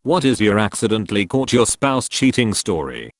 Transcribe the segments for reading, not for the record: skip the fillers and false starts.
What is your accidentally caught your spouse cheating story?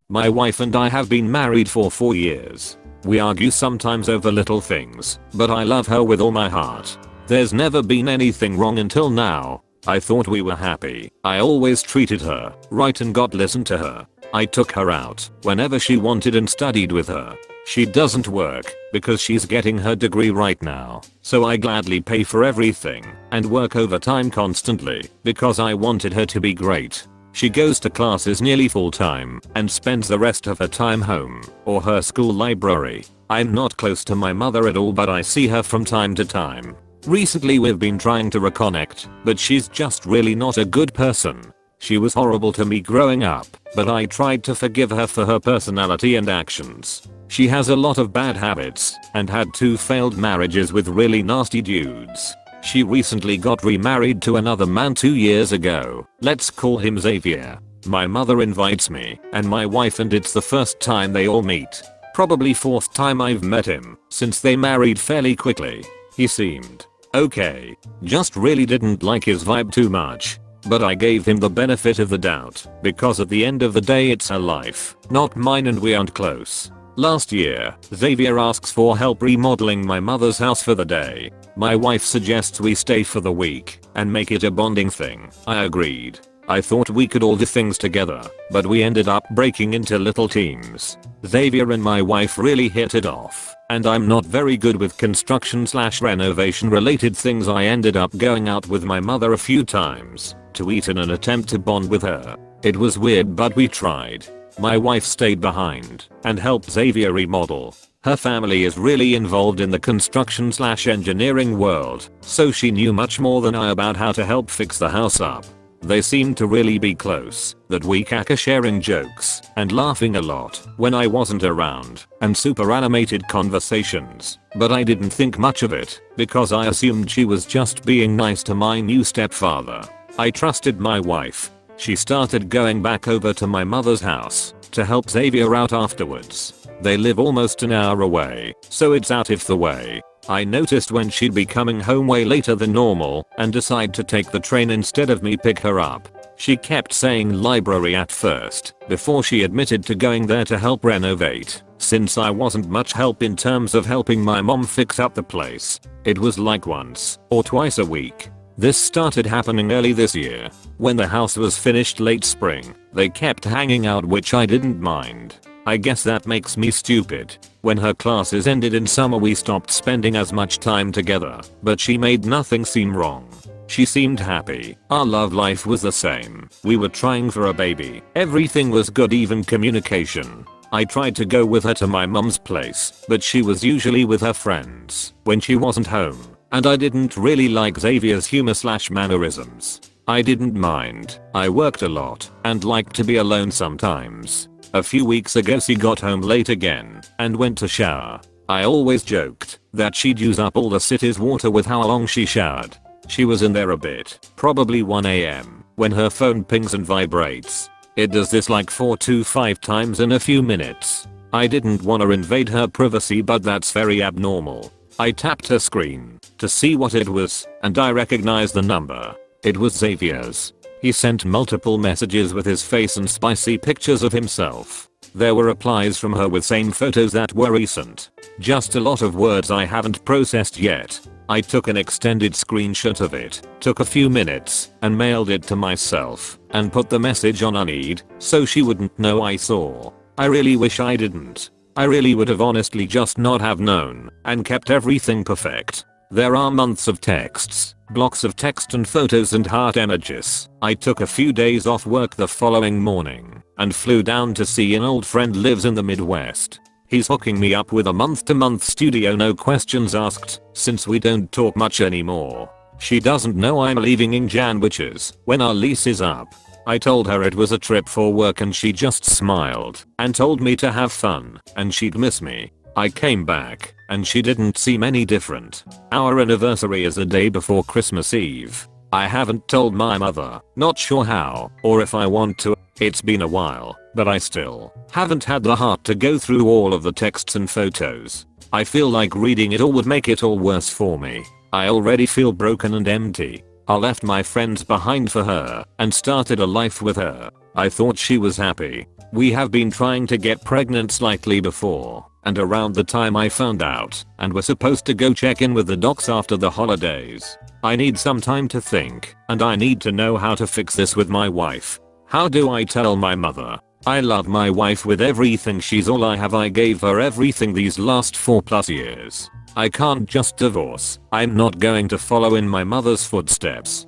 My wife and I have been married for 4 years. We argue sometimes over little things, but I love her with all my heart. There's never been anything wrong until now. I thought we were happy. I always treated her right and got listened to her. I took her out whenever she wanted and studied with her. She doesn't work because she's getting her degree right now, so I gladly pay for everything and work overtime constantly because I wanted her to be great. She goes to classes nearly full time and spends the rest of her time home or her school library. I'm not close to my mother at all, but I see her from time to time. Recently we've been trying to reconnect, but she's just really not a good person. She was horrible to me growing up, but I tried to forgive her for her personality and actions. She has a lot of bad habits and had 2 failed marriages with really nasty dudes. She recently got remarried to another man 2 years ago. Let's call him Xavier. My mother invites me and my wife, and it's the first time they all meet. Probably 4th time I've met him since they married fairly quickly. He seemed okay. Just really didn't like his vibe too much. But I gave him the benefit of the doubt because at the end of the day it's her life, not mine, and we aren't close. Last year, Xavier asks for help remodeling my mother's house for the day. My wife suggests we stay for the week and make it a bonding thing. I agreed. I thought we could all do things together, but we ended up breaking into little teams. Xavier and my wife really hit it off, and I'm not very good with construction/renovation related things. I ended up going out with my mother a few times to eat in an attempt to bond with her. It was weird, but we tried. My wife stayed behind and helped Xavier remodel. Her family is really involved in the construction/engineering world, so she knew much more than I about how to help fix the house up. They seemed to really be close that week, sharing jokes and laughing a lot when I wasn't around, and super animated conversations, but I didn't think much of it because I assumed she was just being nice to my new stepfather. I trusted my wife. She started going back over to my mother's house to help Xavier out afterwards. They live almost an hour away, so it's out of the way. I noticed when she'd be coming home way later than normal and decide to take the train instead of me pick her up. She kept saying library at first before she admitted to going there to help renovate. Since I wasn't much help in terms of helping my mom fix up the place, it was like once or twice a week. This started happening early this year. When the house was finished late spring, they kept hanging out, which I didn't mind. I guess that makes me stupid. When her classes ended in summer we stopped spending as much time together, but she made nothing seem wrong. She seemed happy. Our love life was the same. We were trying for a baby. Everything was good, even communication. I tried to go with her to my mum's place, but she was usually with her friends when she wasn't home, and I didn't really like Xavier's humor/mannerisms. I didn't mind. I worked a lot and liked to be alone sometimes. A few weeks ago she got home late again and went to shower. I always joked that she'd use up all the city's water with how long she showered. She was in there a bit, probably 1 AM, when her phone pings and vibrates. It does this like 4 to 5 times in a few minutes. I didn't want to invade her privacy, but that's very abnormal. I tapped her screen to see what it was, and I recognized the number. It was Xavier's. He sent multiple messages with his face and spicy pictures of himself. There were replies from her with same photos that were recent. Just a lot of words I haven't processed yet. I took an extended screenshot of it, took a few minutes, and mailed it to myself, and put the message on unread so she wouldn't know I saw. I really wish I didn't. I really would have honestly just not have known and kept everything perfect. There are months of texts, blocks of text and photos and heart images. I took a few days off work the following morning and flew down to see an old friend lives in the Midwest. He's hooking me up with a month-to-month studio, no questions asked, since we don't talk much anymore. She doesn't know I'm leaving in Jan, which is when our lease is up. I told her it was a trip for work and she just smiled and told me to have fun and she'd miss me. I came back and she didn't seem any different. Our anniversary is the day before Christmas Eve. I haven't told my mother, not sure how or if I want to. It's been a while, but I still haven't had the heart to go through all of the texts and photos. I feel like reading it all would make it all worse for me. I already feel broken and empty. I left my friends behind for her and started a life with her. I thought she was happy. We have been trying to get pregnant slightly before, and around the time I found out and were supposed to go check in with the docs after the holidays. I need some time to think, and I need to know how to fix this with my wife. How do I tell my mother? I love my wife with everything, she's all I have, I gave her everything these last 4+ years. I can't just divorce. I'm not going to follow in my mother's footsteps.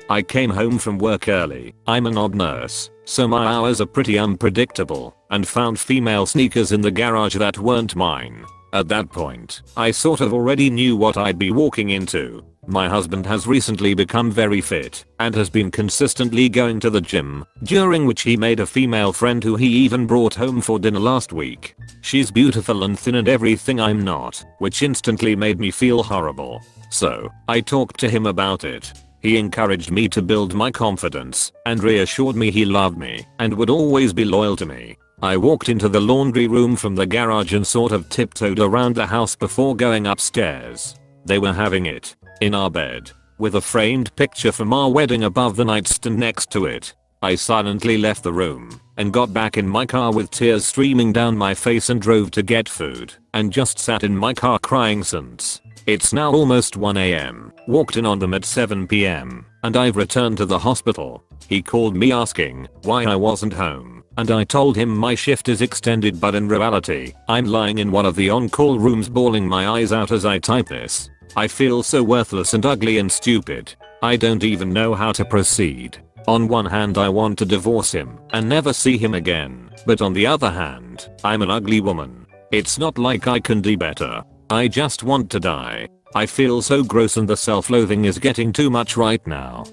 I came home from work early. I'm an odd nurse, so my hours are pretty unpredictable, and found female sneakers in the garage that weren't mine. At that point, I sort of already knew what I'd be walking into. My husband has recently become very fit and has been consistently going to the gym, during which he made a female friend who he even brought home for dinner last week. She's beautiful and thin and everything I'm not, which instantly made me feel horrible. So, I talked to him about it. He encouraged me to build my confidence and reassured me he loved me and would always be loyal to me. I walked into the laundry room from the garage and sort of tiptoed around the house before going upstairs. They were having it in our bed, with a framed picture from our wedding above the nightstand next to it. I silently left the room and got back in my car with tears streaming down my face and drove to get food and just sat in my car crying since. It's now almost 1 AM. Walked in on them at 7 PM and I've returned to the hospital. He called me asking why I wasn't home, and I told him my shift is extended, but in reality, I'm lying in one of the on-call rooms bawling my eyes out as I type this. I feel so worthless and ugly and stupid. I don't even know how to proceed. On one hand, I want to divorce him and never see him again, but on the other hand, I'm an ugly woman. It's not like I can do better. I just want to die. I feel so gross and the self-loathing is getting too much right now.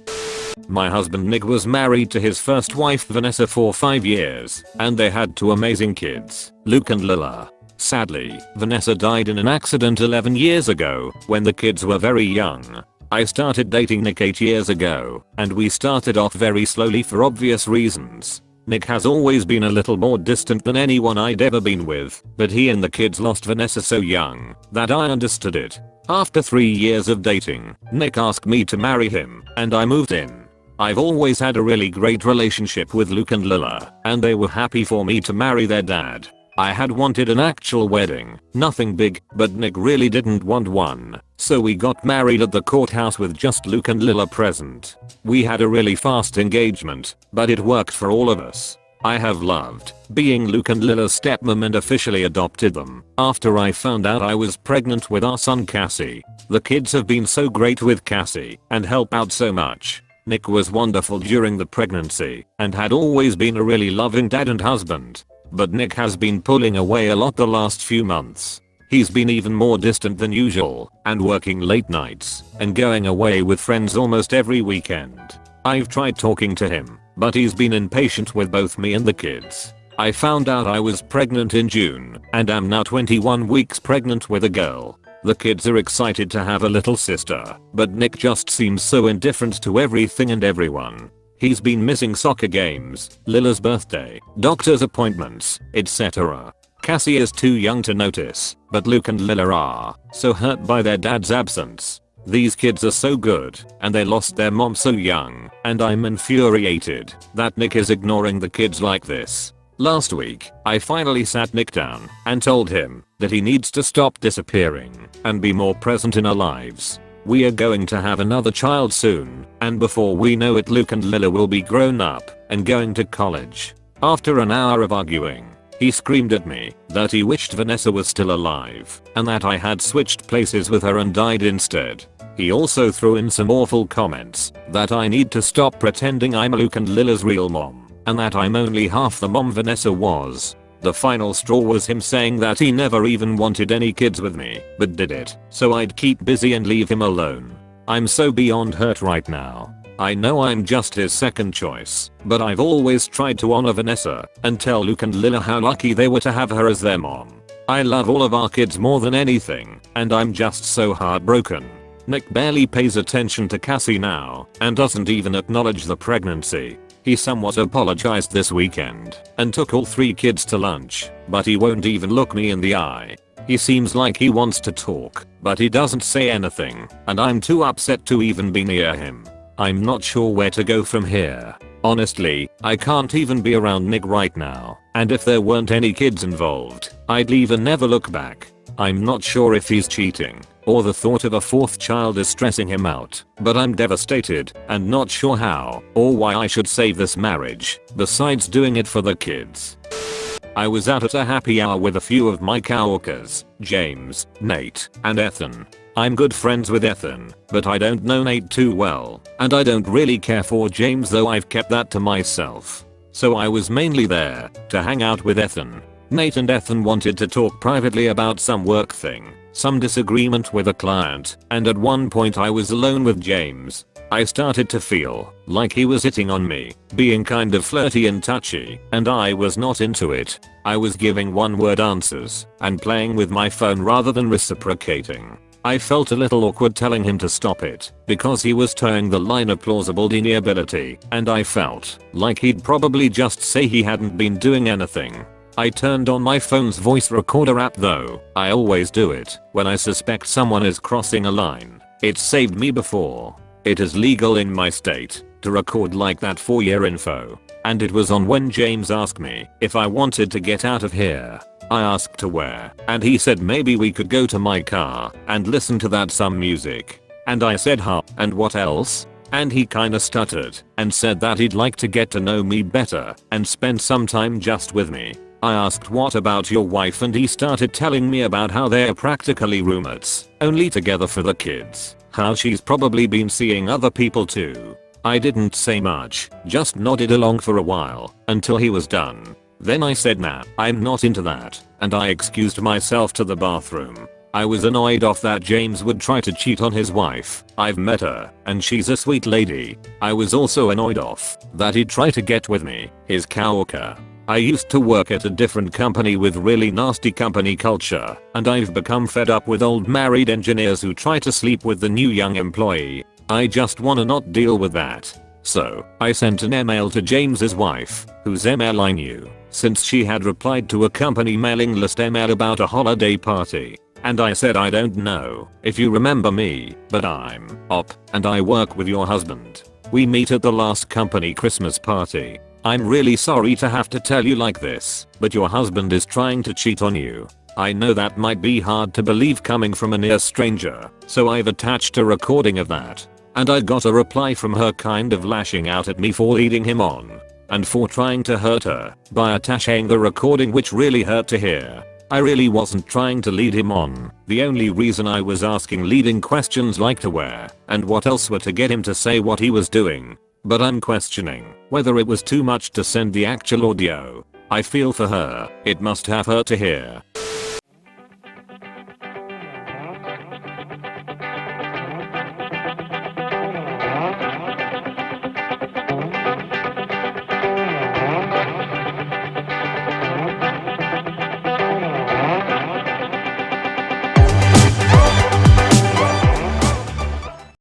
My husband Nick was married to his first wife Vanessa for 5 years, and they had 2 amazing kids, Luke and Lila. Sadly, Vanessa died in an accident 11 years ago when the kids were very young. I started dating Nick 8 years ago, and we started off very slowly for obvious reasons. Nick has always been a little more distant than anyone I'd ever been with, but he and the kids lost Vanessa so young that I understood it. After 3 years of dating, Nick asked me to marry him, and I moved in. I've always had a really great relationship with Luke and Lila, and they were happy for me to marry their dad. I had wanted an actual wedding, nothing big, but Nick really didn't want one, so we got married at the courthouse with just Luke and Lila present. We had a really fast engagement, but it worked for all of us. I have loved being Luke and Lila's stepmom and officially adopted them after I found out I was pregnant with our son Cassie. The kids have been so great with Cassie and help out so much. Nick was wonderful during the pregnancy and had always been a really loving dad and husband. But Nick has been pulling away a lot the last few months. He's been even more distant than usual and working late nights and going away with friends almost every weekend. I've tried talking to him, but he's been impatient with both me and the kids. I found out I was pregnant in June and am now 21 weeks pregnant with a girl. The kids are excited to have a little sister, but Nick just seems so indifferent to everything and everyone. He's been missing soccer games, Lila's birthday, doctor's appointments, etc. Cassie is too young to notice, but Luke and Lila are so hurt by their dad's absence. These kids are so good, and they lost their mom so young, and I'm infuriated that Nick is ignoring the kids like this. Last week, I finally sat Nick down and told him that he needs to stop disappearing and be more present in our lives. We are going to have another child soon, and before we know it, Luke and Lila will be grown up and going to college. After an hour of arguing, he screamed at me that he wished Vanessa was still alive and that I had switched places with her and died instead. He also threw in some awful comments that I need to stop pretending I'm Luke and Lila's real mom and that I'm only half the mom Vanessa was. The final straw was him saying that he never even wanted any kids with me, but did it so I'd keep busy and leave him alone. I'm so beyond hurt right now. I know I'm just his second choice, but I've always tried to honor Vanessa and tell Luke and Lila how lucky they were to have her as their mom. I love all of our kids more than anything, and I'm just so heartbroken. Nick barely pays attention to Cassie now and doesn't even acknowledge the pregnancy. He somewhat apologized this weekend and took all 3 kids to lunch, but he won't even look me in the eye. He seems like he wants to talk, but he doesn't say anything, and I'm too upset to even be near him. I'm not sure where to go from here. Honestly, I can't even be around Nick right now, and if there weren't any kids involved, I'd leave and never look back. I'm not sure if he's cheating, or the thought of a fourth child is stressing him out, but I'm devastated and not sure how or why I should save this marriage, besides doing it for the kids. I was out at a happy hour with a few of my coworkers, James, Nate, and Ethan. I'm good friends with Ethan, but I don't know Nate too well, and I don't really care for James, though I've kept that to myself. So I was mainly there to hang out with Ethan. Nate and Ethan wanted to talk privately about some work thing, some disagreement with a client, and at one point I was alone with James. I started to feel like he was hitting on me, being kind of flirty and touchy, and I was not into it. I was giving one-word answers and playing with my phone rather than reciprocating. I felt a little awkward telling him to stop it because he was towing the line of plausible deniability, and I felt like he'd probably just say he hadn't been doing anything. I turned on my phone's voice recorder app, though I always do it when I suspect someone is crossing a line. It's saved me before. It is legal in my state to record like that for your info, and it was on when James asked me if I wanted to get out of here. I asked to where, and he said maybe we could go to my car and listen to some music. And I said huh, and what else? And he kinda stuttered and said that he'd like to get to know me better and spend some time just with me. I asked what about your wife, and he started telling me about how they're practically roommates, only together for the kids. How she's probably been seeing other people too. I didn't say much, just nodded along for a while until he was done. Then I said nah, I'm not into that, and I excused myself to the bathroom. I was annoyed off that James would try to cheat on his wife. I've met her, and she's a sweet lady. I was also annoyed off that he'd try to get with me, his coworker. I used to work at a different company with really nasty company culture, and I've become fed up with old married engineers who try to sleep with the new young employee. I just wanna not deal with that. So, I sent an email to James's wife, whose email I knew, since she had replied to a company mailing list email about a holiday party. And I said, I don't know if you remember me, but I'm Op, and I work with your husband. We meet at the last company Christmas party. I'm really sorry to have to tell you like this, but your husband is trying to cheat on you. I know that might be hard to believe coming from a near stranger, so I've attached a recording of that. And I got a reply from her kind of lashing out at me for leading him on, and for trying to hurt her by attaching the recording, which really hurt to hear. I really wasn't trying to lead him on. The only reason I was asking leading questions like to where and what else were to get him to say what he was doing. But I'm questioning whether it was too much to send the actual audio. I feel for her, it must have hurt to hear.